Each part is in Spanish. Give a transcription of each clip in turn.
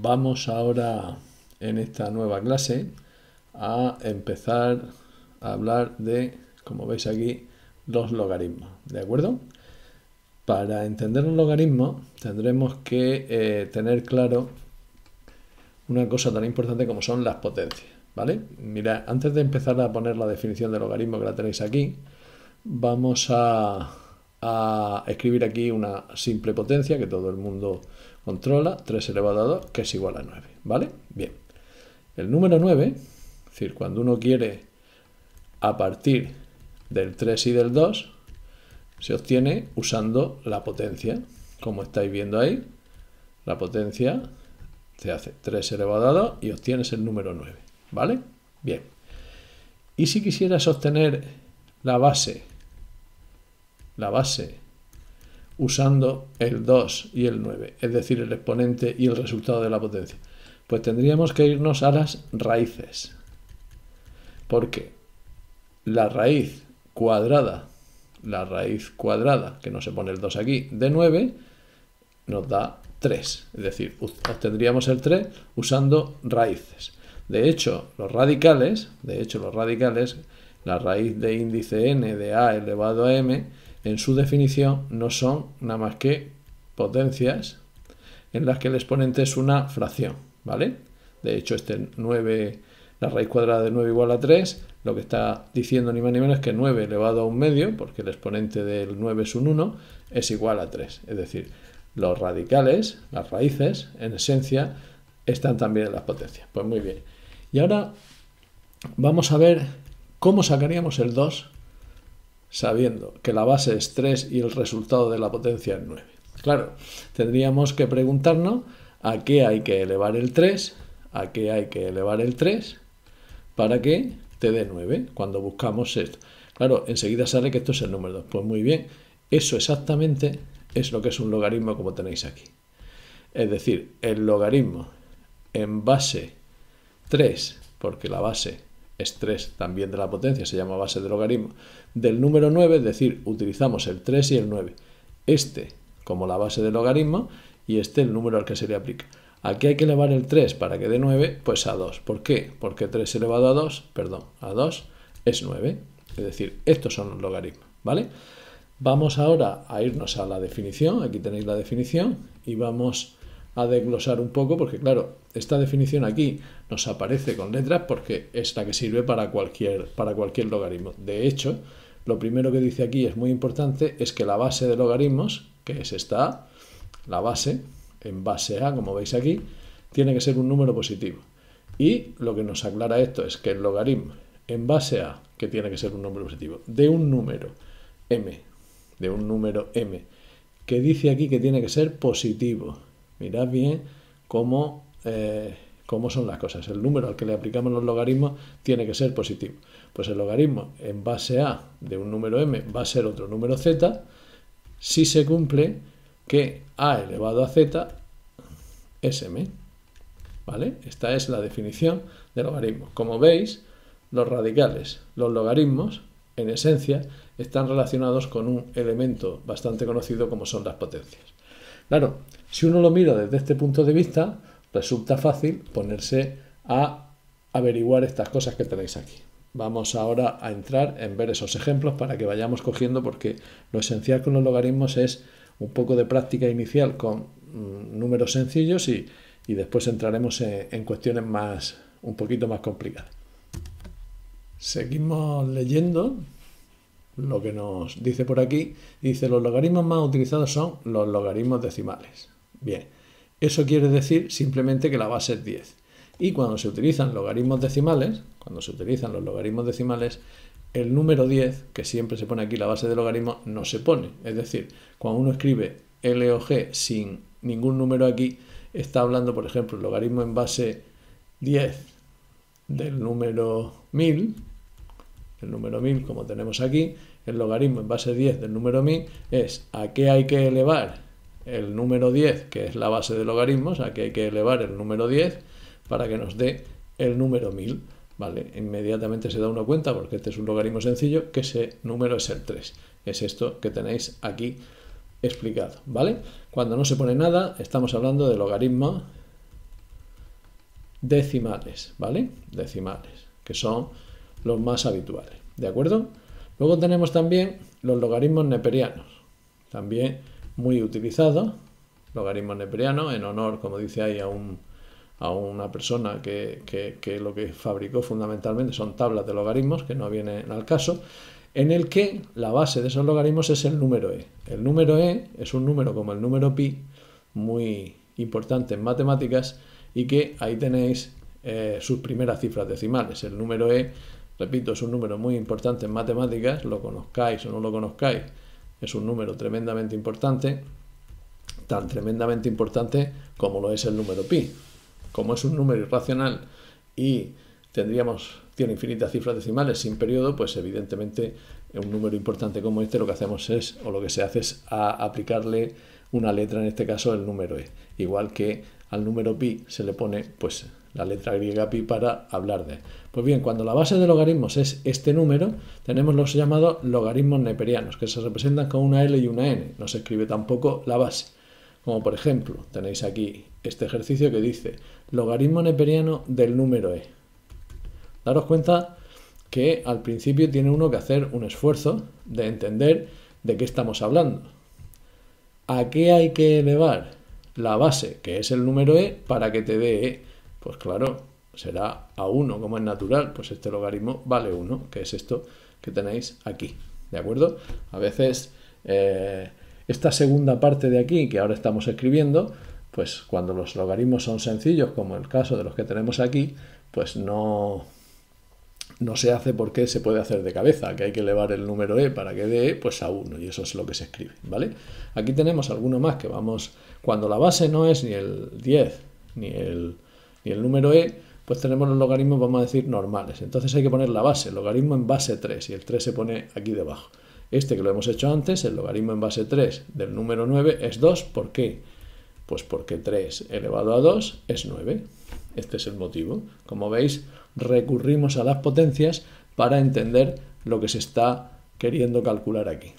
Vamos ahora en esta nueva clase a empezar a hablar de, como veis aquí, los logaritmos, ¿de acuerdo? Para entender un logaritmo tendremos que tener claro una cosa tan importante como son las potencias, ¿vale? Mirad, antes de empezar a poner la definición de logaritmo que la tenéis aquí, vamos a escribir aquí una simple potencia que todo el mundo controla, 3 elevado a 2, que es igual a 9, ¿vale? Bien. El número 9, es decir, cuando uno quiere a partir del 3 y del 2, se obtiene usando la potencia. Como estáis viendo ahí, la potencia se hace 3 elevado a 2 y obtienes el número 9, ¿vale? Bien. Y si quisieras obtener la base usando el 2 y el 9, es decir, el exponente y el resultado de la potencia, pues tendríamos que irnos a las raíces, porque la raíz cuadrada, que no se pone el 2 aquí, de 9, nos da 3, es decir, obtendríamos el 3 usando raíces. De hecho, los radicales, la raíz de índice n de a elevado a m, en su definición no son nada más que potencias en las que el exponente es una fracción, ¿vale? De hecho, este 9, la raíz cuadrada de 9 igual a 3, lo que está diciendo ni más ni menos es que 9 elevado a 1 medio, porque el exponente del 9 es un 1, es igual a 3. Es decir, los radicales, las raíces, en esencia, están también en las potencias. Pues muy bien. Y ahora vamos a ver cómo sacaríamos el 2 sabiendo que la base es 3 y el resultado de la potencia es 9. Claro, tendríamos que preguntarnos a qué hay que elevar el 3, para que te dé 9 cuando buscamos esto. Claro, enseguida sale que esto es el número 2. Pues muy bien, eso exactamente es lo que es un logaritmo como tenéis aquí. Es decir, el logaritmo en base 3, porque la base es 3 también de la potencia, se llama base de logaritmo, del número 9, es decir, utilizamos el 3 y el 9. Este como la base de logaritmo y este el número al que se le aplica. ¿A qué hay que elevar el 3 para que dé 9? Pues a 2. ¿Por qué? Porque 3 elevado a 2, a 2 es 9. Es decir, estos son los logaritmos, ¿vale? Vamos ahora a irnos a la definición. Aquí tenéis la definición y vamos a desglosar un poco porque, claro, esta definición aquí nos aparece con letras porque es la que sirve para cualquier logaritmo. De hecho, lo primero que dice aquí es muy importante, es que la base de logaritmos, que es esta A, la base, en base A, como veis aquí, tiene que ser un número positivo. Y lo que nos aclara esto es que el logaritmo en base A, que tiene que ser un número positivo, de un número m, que dice aquí que tiene que ser positivo. Mirad bien cómo son las cosas. El número al que le aplicamos los logaritmos tiene que ser positivo. Pues el logaritmo en base A de un número m va a ser otro número z si se cumple que a elevado a z es m. ¿Vale? Esta es la definición de logaritmo. Como veis, los radicales, los logaritmos, en esencia, están relacionados con un elemento bastante conocido como son las potencias. Claro, si uno lo mira desde este punto de vista, resulta fácil ponerse a averiguar estas cosas que tenéis aquí. Vamos ahora a entrar en ver esos ejemplos para que vayamos cogiendo, porque lo esencial con los logaritmos es un poco de práctica inicial con números sencillos y después entraremos en cuestiones un poquito más complicadas. Seguimos leyendo lo que nos dice por aquí. Dice, los logaritmos más utilizados son los logaritmos decimales. Bien, eso quiere decir simplemente que la base es 10. Y cuando se utilizan logaritmos decimales, el número 10, que siempre se pone aquí la base de logaritmo, no se pone. Es decir, cuando uno escribe L o G sin ningún número aquí, está hablando, por ejemplo, el logaritmo en base 10 del número 1000, como tenemos aquí, el logaritmo en base 10 del número 1000 es a qué hay que elevar el número 10, que es la base de logaritmos, a qué hay que elevar el número 10 para que nos dé el número 1000. ¿Vale? Inmediatamente se da uno cuenta, porque este es un logaritmo sencillo, que ese número es el 3. Es esto que tenéis aquí explicado, ¿vale? Cuando no se pone nada, estamos hablando de logaritmos decimales, ¿vale? Decimales, que son los más habituales, ¿de acuerdo? Luego tenemos también los logaritmos neperianos, también muy utilizados, logaritmos neperianos, en honor, como dice ahí, a una persona que lo que fabricó fundamentalmente son tablas de logaritmos, que no vienen al caso, en el que la base de esos logaritmos es el número e. El número e es un número como el número pi, muy importante en matemáticas, y que ahí tenéis sus primeras cifras decimales. El número e, repito, es un número muy importante en matemáticas, lo conozcáis o no lo conozcáis, es un número tremendamente importante, tan tremendamente importante como lo es el número pi. Como es un número irracional y tiene infinitas cifras decimales sin periodo, pues evidentemente un número importante como este lo que hacemos es, o lo que se hace es aplicarle una letra, en este caso el número e. Igual que al número pi se le pone pues la letra griega pi para hablar de él. Pues bien, cuando la base de logaritmos es este número, tenemos los llamados logaritmos neperianos, que se representan con una L y una N. No se escribe tampoco la base. Como por ejemplo, tenéis aquí este ejercicio que dice logaritmo neperiano del número e. Daros cuenta que al principio tiene uno que hacer un esfuerzo de entender de qué estamos hablando. ¿A qué hay que elevar la base, que es el número e, para que te dé e? Pues claro, será a 1, como es natural, pues este logaritmo vale 1, que es esto que tenéis aquí, ¿de acuerdo? A veces esta segunda parte de aquí, que ahora estamos escribiendo, pues cuando los logaritmos son sencillos, como el caso de los que tenemos aquí, pues no se hace porque se puede hacer de cabeza, que hay que elevar el número e para que dé pues a 1, y eso es lo que se escribe, ¿vale? Aquí tenemos alguno más que vamos, cuando la base no es ni el 10 ni el número e, pues tenemos los logaritmos, vamos a decir, normales. Entonces hay que poner la base, el logaritmo en base 3, y el 3 se pone aquí debajo. Este que lo hemos hecho antes, el logaritmo en base 3 del número 9 es 2, ¿por qué? Pues porque 3 elevado a 2 es 9. Este es el motivo. Como veis, recurrimos a las potencias para entender lo que se está queriendo calcular aquí.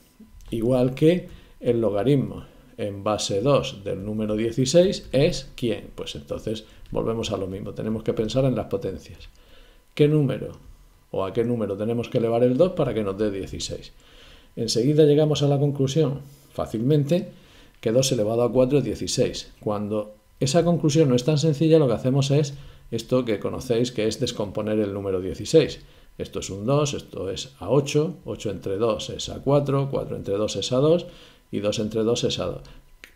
Igual que el logaritmo en base 2 del número 16 es ¿quién? Pues entonces volvemos a lo mismo. Tenemos que pensar en las potencias. ¿Qué número o a qué número tenemos que elevar el 2 para que nos dé 16? Enseguida llegamos a la conclusión fácilmente que 2 elevado a 4 es 16. Cuando esa conclusión no es tan sencilla, lo que hacemos es esto que conocéis, que es descomponer el número 16. Esto es un 2, esto es a 8, 8 entre 2 es a 4, 4 entre 2 es a 2 y 2 entre 2 es a 2.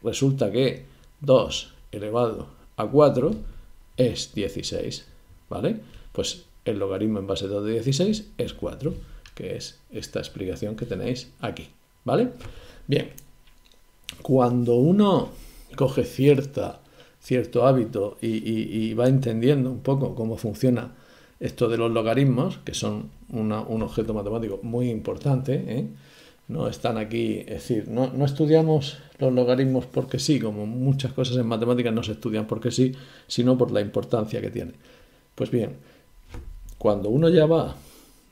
Resulta que 2 elevado a 4 es 16, ¿vale? Pues el logaritmo en base 2 de 16 es 4, que es esta explicación que tenéis aquí, ¿vale? Bien, cuando uno coge cierto hábito y va entendiendo un poco cómo funciona esto de los logaritmos, que son un objeto matemático muy importante, no están aquí, es decir, no estudiamos los logaritmos porque sí, como muchas cosas en matemáticas no se estudian porque sí, sino por la importancia que tiene. Pues bien, cuando uno ya va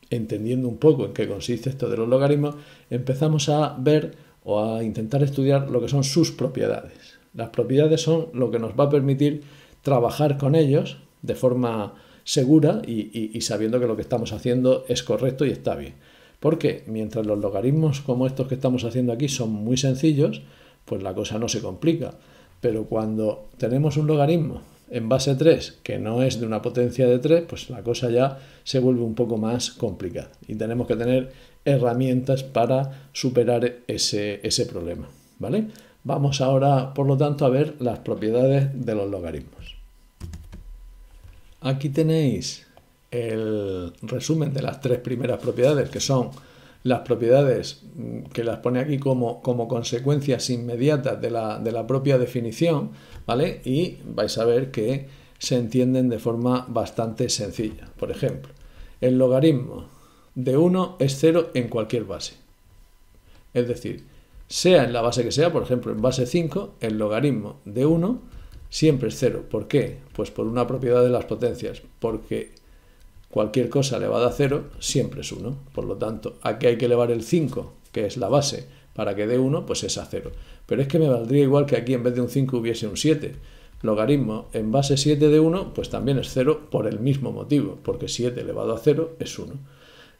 entendiendo un poco en qué consiste esto de los logaritmos, empezamos a ver o a intentar estudiar lo que son sus propiedades. Las propiedades son lo que nos va a permitir trabajar con ellos de forma segura y sabiendo que lo que estamos haciendo es correcto y está bien. Porque mientras los logaritmos como estos que estamos haciendo aquí son muy sencillos, pues la cosa no se complica. Pero cuando tenemos un logaritmo en base 3 que no es de una potencia de 3, pues la cosa ya se vuelve un poco más complicada. Y tenemos que tener herramientas para superar ese problema, ¿vale? Vamos ahora, por lo tanto, a ver las propiedades de los logaritmos. Aquí tenéis el resumen de las 3 primeras propiedades, que son las propiedades que las pone aquí como consecuencias inmediatas de la propia definición, ¿vale? Y vais a ver que se entienden de forma bastante sencilla. Por ejemplo, el logaritmo de 1 es 0 en cualquier base. Es decir, sea en la base que sea, por ejemplo, en base 5, el logaritmo de 1 siempre es 0. ¿Por qué? Pues por una propiedad de las potencias, porque cualquier cosa elevada a 0 siempre es 1. Por lo tanto, aquí hay que elevar el 5, que es la base, para que dé 1, pues es a 0. Pero es que me valdría igual que aquí en vez de un 5 hubiese un 7, logaritmo en base 7 de 1, pues también es 0 por el mismo motivo, porque 7 elevado a 0 es 1.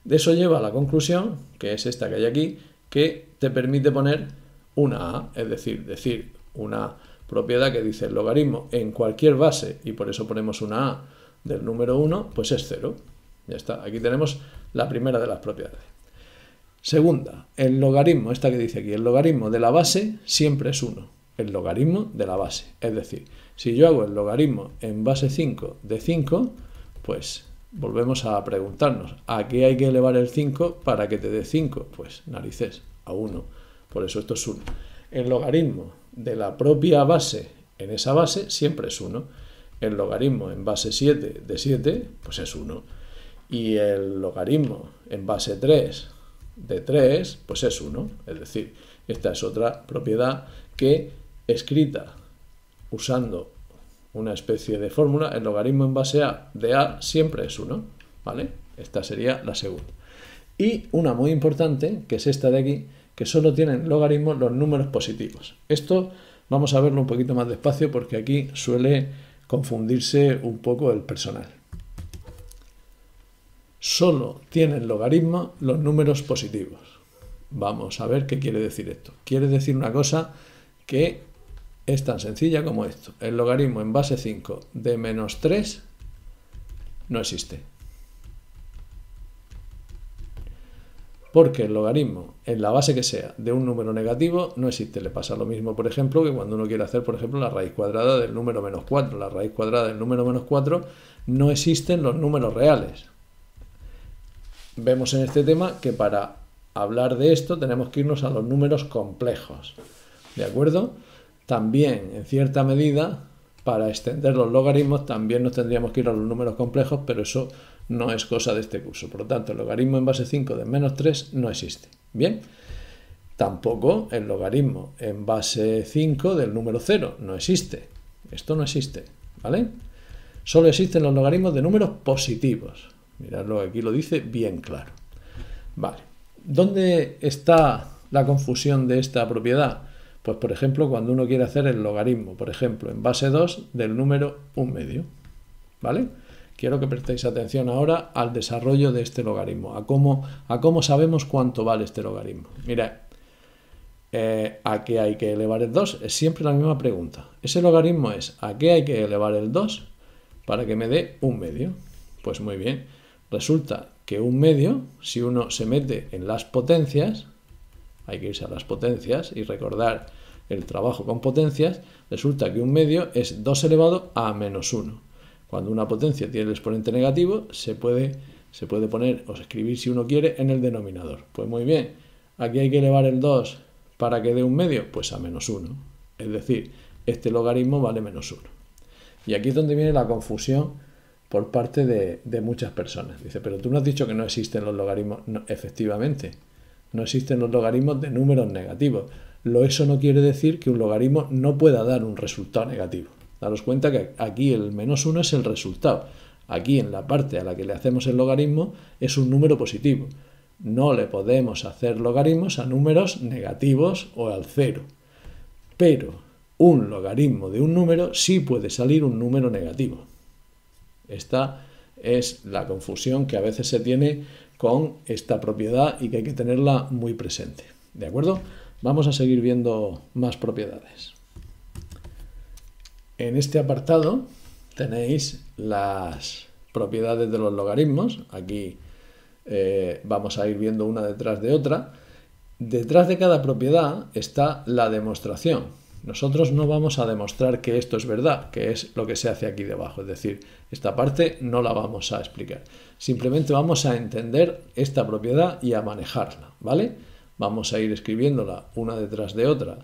De eso lleva a la conclusión, que es esta que hay aquí, que te permite poner una A, es decir una propiedad que dice el logaritmo en cualquier base, y por eso ponemos una A del número 1, pues es 0. Ya está, aquí tenemos la primera de las propiedades. Segunda, el logaritmo, esta que dice aquí, el logaritmo de la base siempre es 1. El logaritmo de la base, es decir, si yo hago el logaritmo en base 5 de 5, pues volvemos a preguntarnos, ¿a qué hay que elevar el 5 para que te dé 5? Pues narices, a 1, por eso esto es 1. El logaritmo de la propia base en esa base siempre es 1. El logaritmo en base 7 de 7, pues es 1. Y el logaritmo en base 3 de 3, pues es 1. Es decir, esta es otra propiedad que, escrita usando una especie de fórmula, el logaritmo en base A de A siempre es 1, ¿vale? Esta sería la segunda. Y una muy importante, que es esta de aquí, que solo tienen logaritmos los números positivos. Esto vamos a verlo un poquito más despacio porque aquí suele confundirse un poco el personal. Solo tienen logaritmo los números positivos. Vamos a ver qué quiere decir esto. Quiere decir una cosa que es tan sencilla como esto. El logaritmo en base 5 de menos 3 no existe. Porque el logaritmo en la base que sea de un número negativo no existe. Le pasa lo mismo, por ejemplo, que cuando uno quiere hacer, por ejemplo, la raíz cuadrada del número menos 4. La raíz cuadrada del número menos 4 no existen los números reales. Vemos en este tema que para hablar de esto tenemos que irnos a los números complejos. ¿De acuerdo? También, en cierta medida, para extender los logaritmos también nos tendríamos que ir a los números complejos, pero eso no es cosa de este curso. Por lo tanto, el logaritmo en base 5 de menos 3 no existe. Bien, tampoco el logaritmo en base 5 del número 0 no existe. Esto no existe, ¿vale? Solo existen los logaritmos de números positivos. Miradlo, aquí lo dice bien claro. Vale, ¿dónde está la confusión de esta propiedad? Pues, por ejemplo, cuando uno quiere hacer el logaritmo, por ejemplo, en base 2 del número 1/2, ¿vale? Quiero que prestéis atención ahora al desarrollo de este logaritmo, a cómo sabemos cuánto vale este logaritmo. Mirad, ¿a qué hay que elevar el 2? Es siempre la misma pregunta. Ese logaritmo es, ¿a qué hay que elevar el 2 para que me dé 1/2? Pues muy bien, resulta que 1/2, si uno se mete en las potencias, hay que irse a las potencias y recordar el trabajo con potencias, resulta que 1/2 es 2 elevado a menos 1. Cuando una potencia tiene el exponente negativo, se puede poner o escribir, si uno quiere, en el denominador. Pues muy bien, aquí hay que elevar el 2 para que dé 1/2, pues a menos 1. Es decir, este logaritmo vale menos 1. Y aquí es donde viene la confusión por parte de muchas personas. Dice, pero tú no has dicho que no existen los logaritmos. No, efectivamente, no existen los logaritmos de números negativos. Eso no quiere decir que un logaritmo no pueda dar un resultado negativo. Daros cuenta que aquí el menos 1 es el resultado. Aquí en la parte a la que le hacemos el logaritmo es un número positivo. No le podemos hacer logaritmos a números negativos o al 0. Pero un logaritmo de un número sí puede salir un número negativo. Esta es la confusión que a veces se tiene con esta propiedad y que hay que tenerla muy presente. ¿De acuerdo? Vamos a seguir viendo más propiedades. En este apartado tenéis las propiedades de los logaritmos. Aquí vamos a ir viendo una detrás de otra. Detrás de cada propiedad está la demostración. Nosotros no vamos a demostrar que esto es verdad, que es lo que se hace aquí debajo. Es decir, esta parte no la vamos a explicar. Simplemente vamos a entender esta propiedad y a manejarla, ¿vale? Vamos a ir escribiéndola una detrás de otra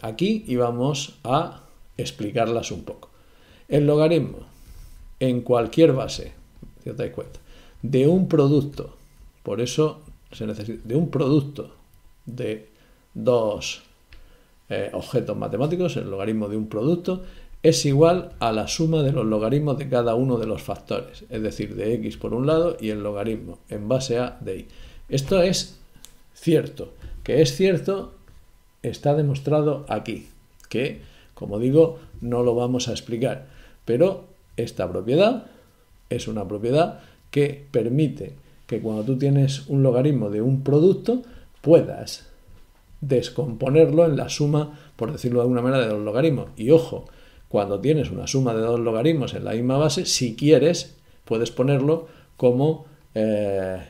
aquí y vamos a explicarlas un poco. El logaritmo en cualquier base, si os dais cuenta, de un producto, por eso se necesita de un producto de dos objetos matemáticos, el logaritmo de un producto es igual a la suma de los logaritmos de cada uno de los factores, es decir, de x por un lado y el logaritmo en base a de y. Esto es cierto. Que es cierto está demostrado aquí, que Como digo, no lo vamos a explicar, pero esta propiedad es una propiedad que permite que cuando tú tienes un logaritmo de un producto puedas descomponerlo en la suma, por decirlo de alguna manera, de dos logaritmos. Y ojo, cuando tienes una suma de dos logaritmos en la misma base, si quieres, puedes ponerlo como el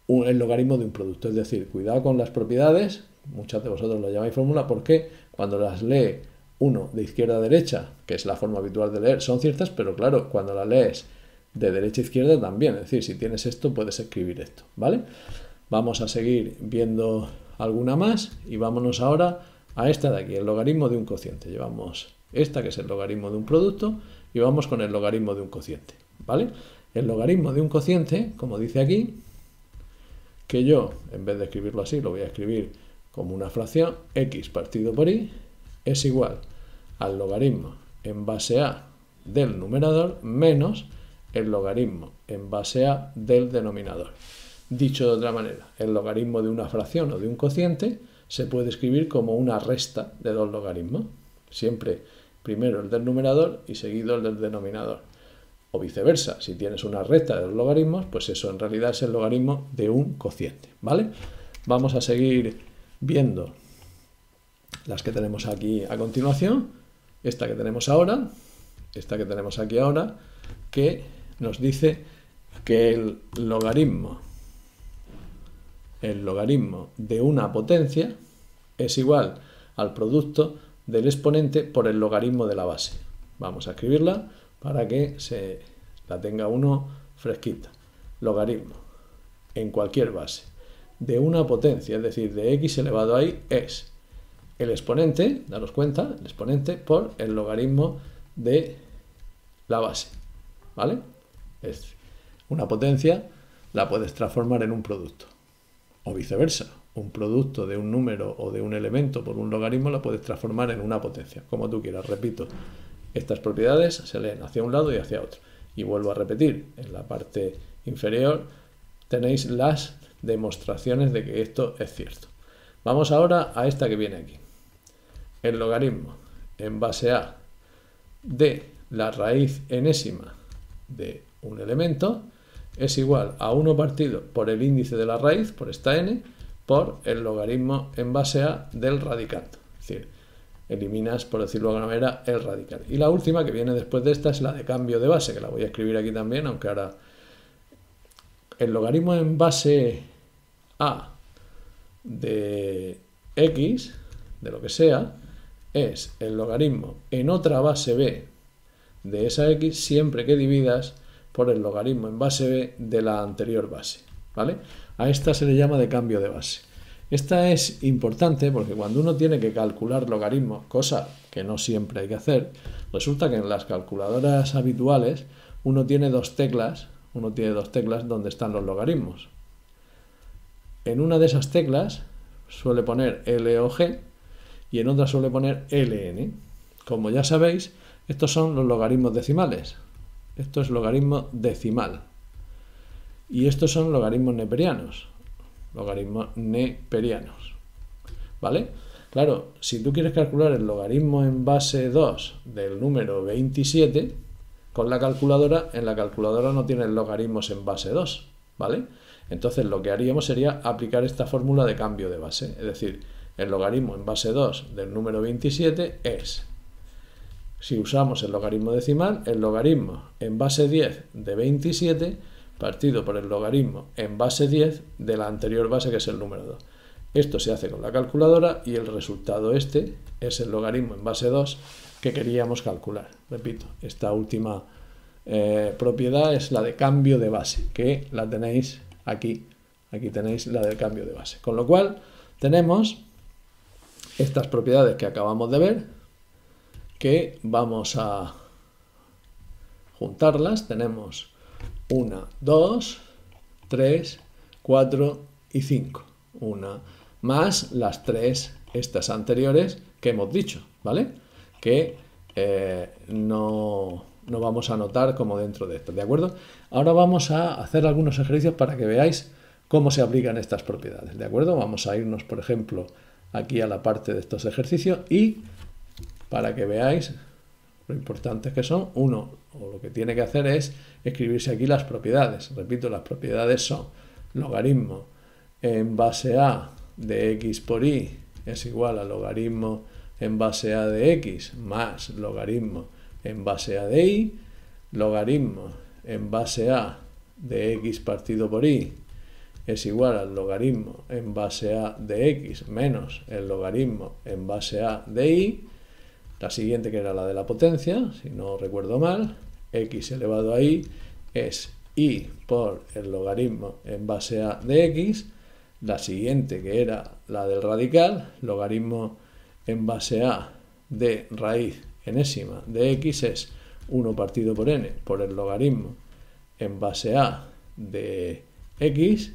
logaritmo de un producto. Es decir, cuidado con las propiedades, muchos de vosotros lo llamáis fórmula, porque cuando las lee uno de izquierda a derecha, que es la forma habitual de leer, son ciertas, pero claro, cuando la lees de derecha a izquierda también. Es decir, si tienes esto, puedes escribir esto, ¿vale? Vamos a seguir viendo alguna más y vámonos ahora a esta de aquí, el logaritmo de un cociente. Llevamos esta, que es el logaritmo de un producto, y vamos con el logaritmo de un cociente, ¿vale? El logaritmo de un cociente, como dice aquí, que yo, en vez de escribirlo así, lo voy a escribir como una fracción, x partido por y, es igual al logaritmo en base a del numerador menos el logaritmo en base a del denominador. Dicho de otra manera, el logaritmo de una fracción o de un cociente se puede escribir como una resta de dos logaritmos. Siempre primero el del numerador y seguido el del denominador. O viceversa, si tienes una resta de dos logaritmos, pues eso en realidad es el logaritmo de un cociente, ¿vale? Vamos a seguir viendo las que tenemos aquí a continuación. Esta que tenemos ahora, esta que tenemos aquí ahora, que nos dice que el logaritmo de una potencia es igual al producto del exponente por el logaritmo de la base. Vamos a escribirla para que se la tenga uno fresquita. Logaritmo en cualquier base de una potencia, es decir, de x elevado a y, es el exponente, daros cuenta, el exponente por el logaritmo de la base, ¿vale? Es una potencia, la puedes transformar en un producto. O viceversa, un producto de un número o de un elemento por un logaritmo la puedes transformar en una potencia, como tú quieras. Repito, estas propiedades se leen hacia un lado y hacia otro. Y vuelvo a repetir, en la parte inferior tenéis las demostraciones de que esto es cierto. Vamos ahora a esta que viene aquí. El logaritmo en base a de la raíz enésima de un elemento es igual a 1 partido por el índice de la raíz, por esta n, por el logaritmo en base a del radical. Es decir, eliminas, por decirlo de alguna manera, el radical. Y la última que viene después de esta es la de cambio de base, que la voy a escribir aquí también, aunque ahora el logaritmo en base a de x, de lo que sea, es el logaritmo en otra base b de esa x siempre que dividas por el logaritmo en base b de la anterior base, ¿vale? A esta se le llama de cambio de base. Esta es importante porque cuando uno tiene que calcular logaritmos, cosa que no siempre hay que hacer, resulta que en las calculadoras habituales uno tiene dos teclas donde están los logaritmos. En una de esas teclas suele poner L o G y en otra suele poner LN. Como ya sabéis, estos son los logaritmos decimales. Esto es logaritmo decimal. Y estos son logaritmos neperianos. ¿Vale? Claro, si tú quieres calcular el logaritmo en base 2 del número 27, con la calculadora, en la calculadora no tienes logaritmos en base 2, ¿vale? Entonces lo que haríamos sería aplicar esta fórmula de cambio de base. Es decir, el logaritmo en base 2 del número 27 es, si usamos el logaritmo decimal, el logaritmo en base 10 de 27 partido por el logaritmo en base 10 de la anterior base, que es el número 2. Esto se hace con la calculadora y el resultado este es el logaritmo en base 2 que queríamos calcular. Repito, esta última propiedad es la de cambio de base, que la tenéis aquí. Aquí tenéis la del cambio de base. Con lo cual tenemos estas propiedades que acabamos de ver, que vamos a juntarlas. Tenemos 1, 2, 3, 4 y 5. Una más las tres estas anteriores que hemos dicho, ¿vale? Que no vamos a anotar como dentro de esto, ¿de acuerdo? Ahora vamos a hacer algunos ejercicios para que veáis cómo se aplican estas propiedades, ¿de acuerdo? Vamos a irnos, por ejemplo, aquí a la parte de estos ejercicios y para que veáis lo importantes que son, uno o lo que tiene que hacer es escribirse aquí las propiedades. Repito, las propiedades son logaritmo en base a de x por y es igual a logaritmo en base a de x más logaritmo en base a de y, logaritmo en base a de x partido por y es igual al logaritmo en base a de x menos el logaritmo en base a de y. La siguiente, que era la de la potencia, si no recuerdo mal, x elevado a y es y por el logaritmo en base a de x. La siguiente, que era la del radical, logaritmo en base a de raíz enésima de x es 1 partido por n por el logaritmo en base a de x.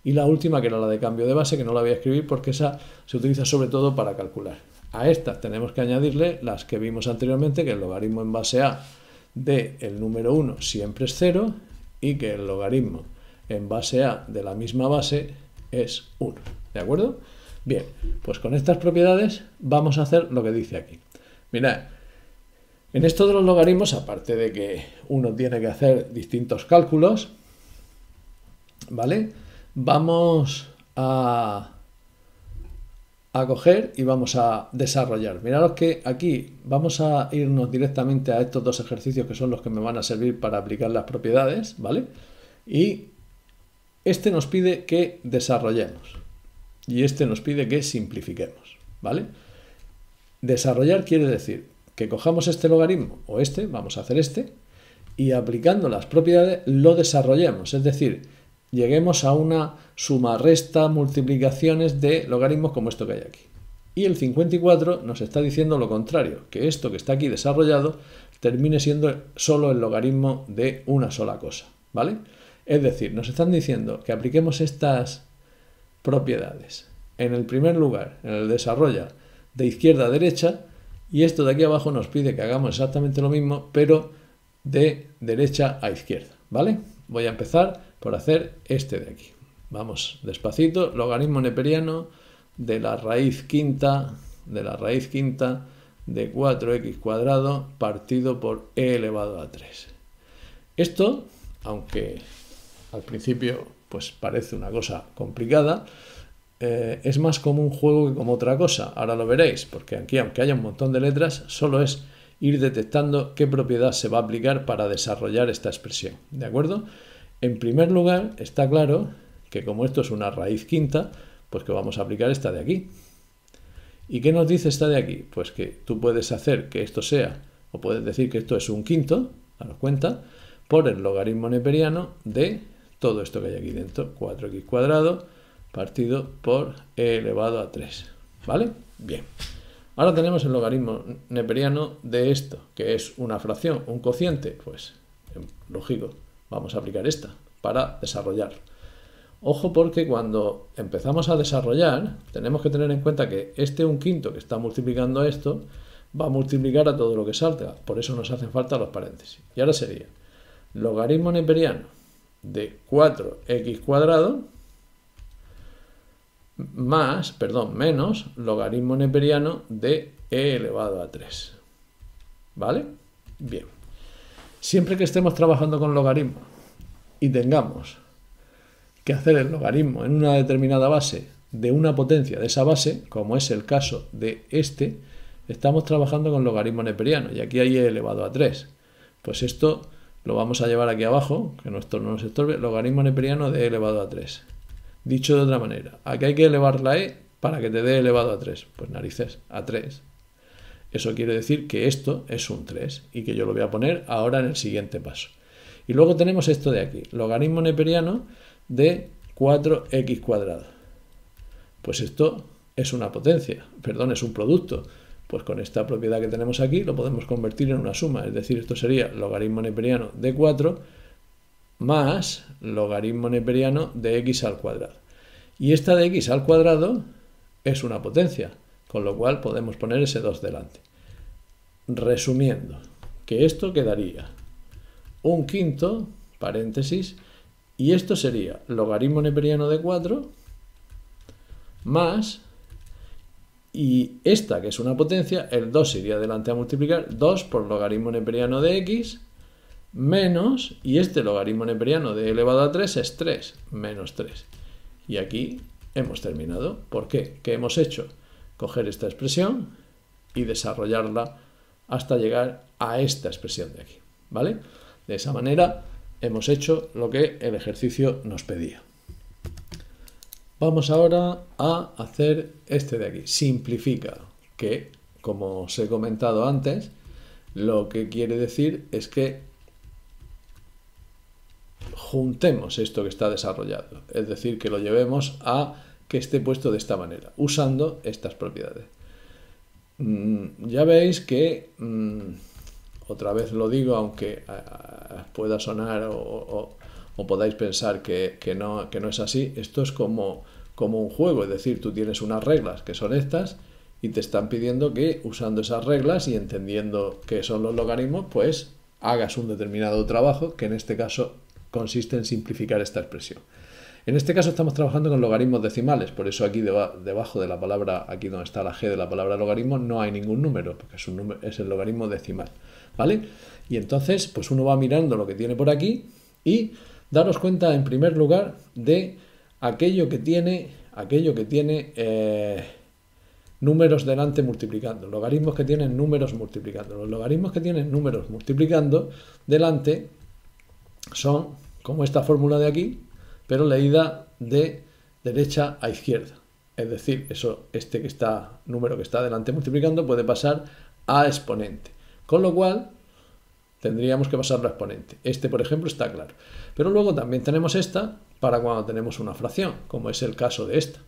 Y la última, que era la de cambio de base, que no la voy a escribir porque esa se utiliza sobre todo para calcular. A estas tenemos que añadirle las que vimos anteriormente, que el logaritmo en base a de el número 1 siempre es 0 y que el logaritmo en base a de la misma base es 1. ¿De acuerdo? Bien, pues con estas propiedades vamos a hacer lo que dice aquí. Mirad, en esto de los logaritmos, aparte de que uno tiene que hacer distintos cálculos, ¿vale? Vamos a coger y vamos a desarrollar. Miraros que aquí vamos a irnos directamente a estos dos ejercicios que son los que me van a servir para aplicar las propiedades, ¿vale? Y este nos pide que desarrollemos y este nos pide que simplifiquemos, ¿vale? Desarrollar quiere decir que cojamos este logaritmo o este, vamos a hacer este, y aplicando las propiedades lo desarrollemos, es decir, lleguemos a una suma, resta, multiplicaciones de logaritmos como esto que hay aquí. Y el 54 nos está diciendo lo contrario, que esto que está aquí desarrollado termine siendo solo el logaritmo de una sola cosa, ¿vale? Es decir, nos están diciendo que apliquemos estas propiedades en el primer lugar, en el desarrollo de izquierda a derecha, y esto de aquí abajo nos pide que hagamos exactamente lo mismo, pero de derecha a izquierda, ¿vale? Voy a empezar por hacer este de aquí. Vamos despacito, logaritmo neperiano de la raíz quinta de 4x cuadrado partido por e elevado a 3. Esto, aunque al principio pues parece una cosa complicada, es más como un juego que como otra cosa. Ahora lo veréis, porque aquí, aunque haya un montón de letras, solo es ir detectando qué propiedad se va a aplicar para desarrollar esta expresión, ¿de acuerdo? En primer lugar, está claro que como esto es una raíz quinta, pues que vamos a aplicar esta de aquí. ¿Y qué nos dice esta de aquí? Pues que tú puedes hacer que esto sea, o puedes decir que esto es un quinto, daros cuenta, por el logaritmo neperiano de todo esto que hay aquí dentro, 4x cuadrado partido por e elevado a 3, ¿vale? Bien. Ahora tenemos el logaritmo neperiano de esto, que es una fracción, un cociente, pues lógico. Vamos a aplicar esta para desarrollar. Ojo, porque cuando empezamos a desarrollar tenemos que tener en cuenta que este 1/5 que está multiplicando esto va a multiplicar a todo lo que salga. Por eso nos hacen falta los paréntesis. Y ahora sería logaritmo neperiano de 4x cuadrado menos logaritmo neperiano de e elevado a 3. ¿Vale? Bien. Siempre que estemos trabajando con logaritmos y tengamos que hacer el logaritmo en una determinada base de una potencia de esa base, como es el caso de este, estamos trabajando con logaritmo neperiano y aquí hay e elevado a 3. Pues esto lo vamos a llevar aquí abajo, que esto no nos estorbe, logaritmo neperiano de e elevado a 3. Dicho de otra manera, aquí hay que elevar la e para que te dé elevado a 3. Pues narices, a 3. Eso quiere decir que esto es un 3 y que yo lo voy a poner ahora en el siguiente paso. Y luego tenemos esto de aquí, logaritmo neperiano de 4x cuadrado. Pues esto es una potencia, perdón, es un producto. Pues con esta propiedad que tenemos aquí lo podemos convertir en una suma, es decir, esto sería logaritmo neperiano de 4 más logaritmo neperiano de x al cuadrado. Y esta de x al cuadrado es una potencia, con lo cual podemos poner ese 2 delante. Resumiendo, que esto quedaría 1/5, paréntesis, y esto sería logaritmo neperiano de 4 más Y esta, que es una potencia, el 2 iría adelante a multiplicar 2 por logaritmo neperiano de x menos, y este logaritmo neperiano de elevado a 3 es 3, menos 3. Y aquí hemos terminado. ¿Por qué? ¿Qué hemos hecho? Coger esta expresión y desarrollarla hasta llegar a esta expresión de aquí, ¿vale? De esa manera hemos hecho lo que el ejercicio nos pedía. Vamos ahora a hacer este de aquí. Simplifica, que, como os he comentado antes, lo que quiere decir es que juntemos esto que está desarrollado. Es decir, que lo llevemos a que esté puesto de esta manera, usando estas propiedades. Ya veis que, otra vez lo digo, aunque pueda sonar o podáis pensar que no es así, esto es como un juego, es decir, tú tienes unas reglas que son estas y te están pidiendo que usando esas reglas y entendiendo qué son los logaritmos, pues hagas un determinado trabajo, que en este caso consiste en simplificar esta expresión. En este caso estamos trabajando con logaritmos decimales, por eso aquí debajo de la palabra, aquí donde está la G de la palabra logaritmo, no hay ningún número, porque es el logaritmo decimal, ¿vale? Y entonces, pues uno va mirando lo que tiene por aquí y daros cuenta, en primer lugar, de aquello que tiene números delante multiplicando, logaritmos que tienen números multiplicando. Los logaritmos que tienen números multiplicando delante son como esta fórmula de aquí, pero leída de derecha a izquierda. Es decir, número que está delante multiplicando puede pasar a exponente. Con lo cual, tendríamos que pasarlo a exponente. Este, por ejemplo, está claro. Pero luego también tenemos esta para cuando tenemos una fracción, como es el caso de esta.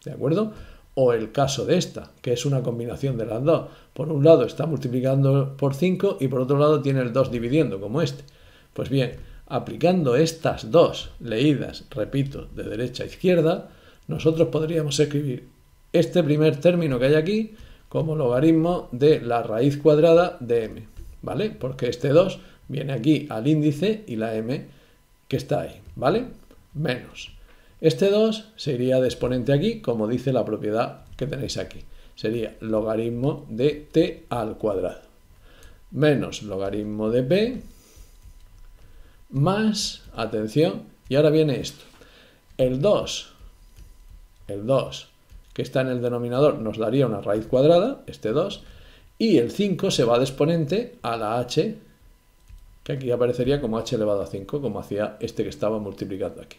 ¿De acuerdo? O el caso de esta, que es una combinación de las dos. Por un lado está multiplicando por 5 y por otro lado tiene el 2 dividiendo, como este. Pues bien, aplicando estas dos leídas, repito, de derecha a izquierda, nosotros podríamos escribir este primer término que hay aquí como logaritmo de la raíz cuadrada de m, ¿vale? Porque este 2 viene aquí al índice y la m que está ahí, ¿vale? Menos. Este 2 se iría de exponente aquí, como dice la propiedad que tenéis aquí. Sería logaritmo de t al cuadrado. Menos logaritmo de p más, atención, y ahora viene esto. El 2 que está en el denominador nos daría una raíz cuadrada, este 2, y el 5 se va de exponente a la h, que aquí aparecería como h elevado a 5, como hacía este que estaba multiplicando aquí.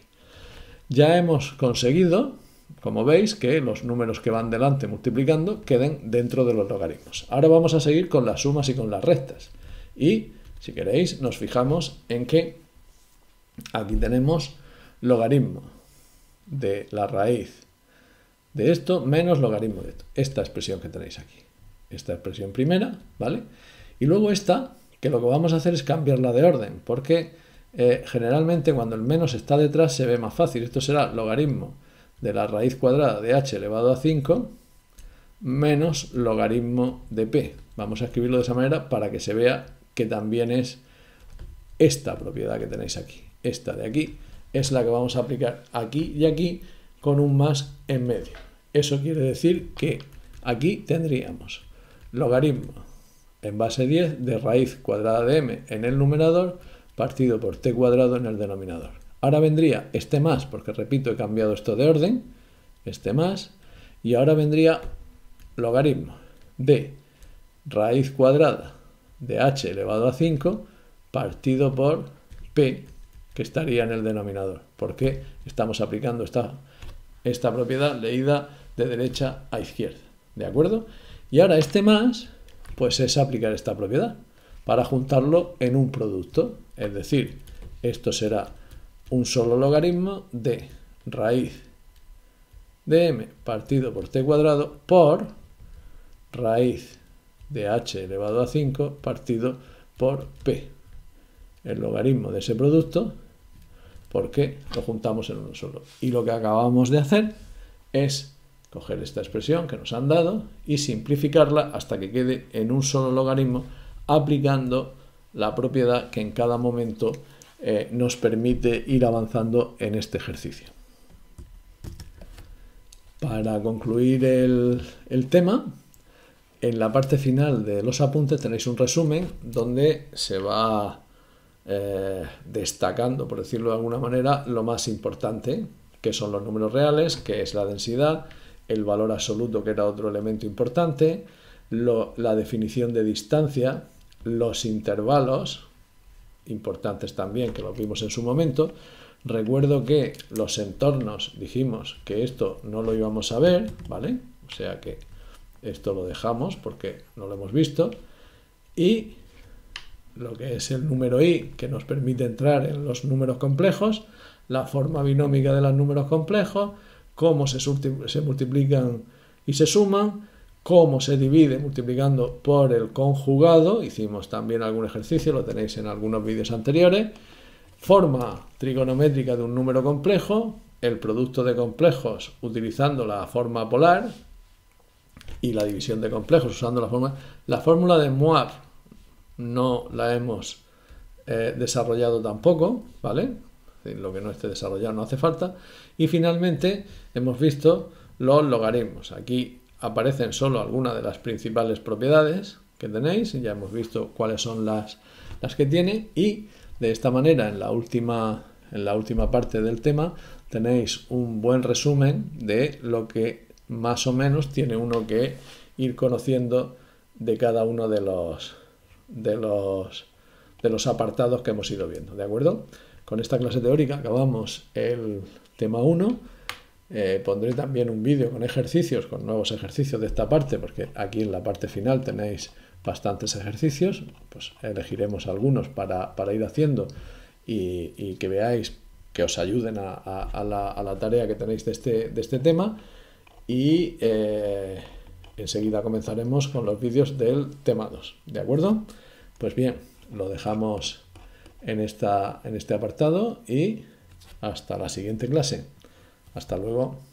Ya hemos conseguido, como veis, que los números que van delante multiplicando queden dentro de los logaritmos. Ahora vamos a seguir con las sumas y con las restas. Y, si queréis, nos fijamos en que aquí tenemos logaritmo de la raíz de esto menos logaritmo de esto. Esta expresión que tenéis aquí. Esta expresión primera, ¿vale? Y luego esta, que lo que vamos a hacer es cambiarla de orden, porque generalmente cuando el menos está detrás se ve más fácil. Esto será logaritmo de la raíz cuadrada de h elevado a 5 menos logaritmo de p. Vamos a escribirlo de esa manera para que se vea que también es esta propiedad que tenéis aquí. Esta de aquí es la que vamos a aplicar aquí y aquí con un más en medio. Eso quiere decir que aquí tendríamos logaritmo en base 10 de raíz cuadrada de m en el numerador partido por t cuadrado en el denominador. Ahora vendría este más, porque repito, he cambiado esto de orden, este más, y ahora vendría logaritmo de raíz cuadrada de h elevado a 5 partido por p, que estaría en el denominador, porque estamos aplicando esta propiedad leída de derecha a izquierda, ¿de acuerdo? Y ahora este más, pues es aplicar esta propiedad para juntarlo en un producto, es decir, esto será un solo logaritmo de raíz de m partido por t cuadrado por raíz de h elevado a 5 partido por p, el logaritmo de ese producto, porque lo juntamos en uno solo. Y lo que acabamos de hacer es coger esta expresión que nos han dado y simplificarla hasta que quede en un solo logaritmo, aplicando la propiedad que en cada momento nos permite ir avanzando en este ejercicio. Para concluir el tema, en la parte final de los apuntes tenéis un resumen donde se va destacando, por decirlo de alguna manera, lo más importante, que son los números reales, que es la densidad, el valor absoluto, que era otro elemento importante, la definición de distancia, los intervalos, importantes también, que los vimos en su momento. Recuerdo que los entornos dijimos que esto no lo íbamos a ver, ¿vale? O sea que esto lo dejamos porque no lo hemos visto. Y lo que es el número i, que nos permite entrar en los números complejos, la forma binómica de los números complejos, cómo se multiplican y se suman, cómo se divide multiplicando por el conjugado. Hicimos también algún ejercicio, lo tenéis en algunos vídeos anteriores. Forma trigonométrica de un número complejo, el producto de complejos utilizando la forma polar y la división de complejos usando la fórmula de Moivre. No la hemos desarrollado tampoco, ¿vale? Lo que no esté desarrollado no hace falta. Y finalmente hemos visto los logaritmos. Aquí aparecen solo algunas de las principales propiedades que tenéis. Ya hemos visto cuáles son las que tiene, y de esta manera en la última parte del tema tenéis un buen resumen de lo que más o menos tiene uno que ir conociendo de cada uno de los apartados que hemos ido viendo, ¿de acuerdo? Con esta clase teórica acabamos el tema 1. Pondré también un vídeo con ejercicios, con nuevos ejercicios de esta parte, porque aquí en la parte final tenéis bastantes ejercicios. Pues elegiremos algunos para ir haciendo y que veáis que os ayuden a la tarea que tenéis de este tema. Y enseguida comenzaremos con los vídeos del tema 2, ¿de acuerdo? Pues bien, lo dejamos en este apartado y hasta la siguiente clase. Hasta luego.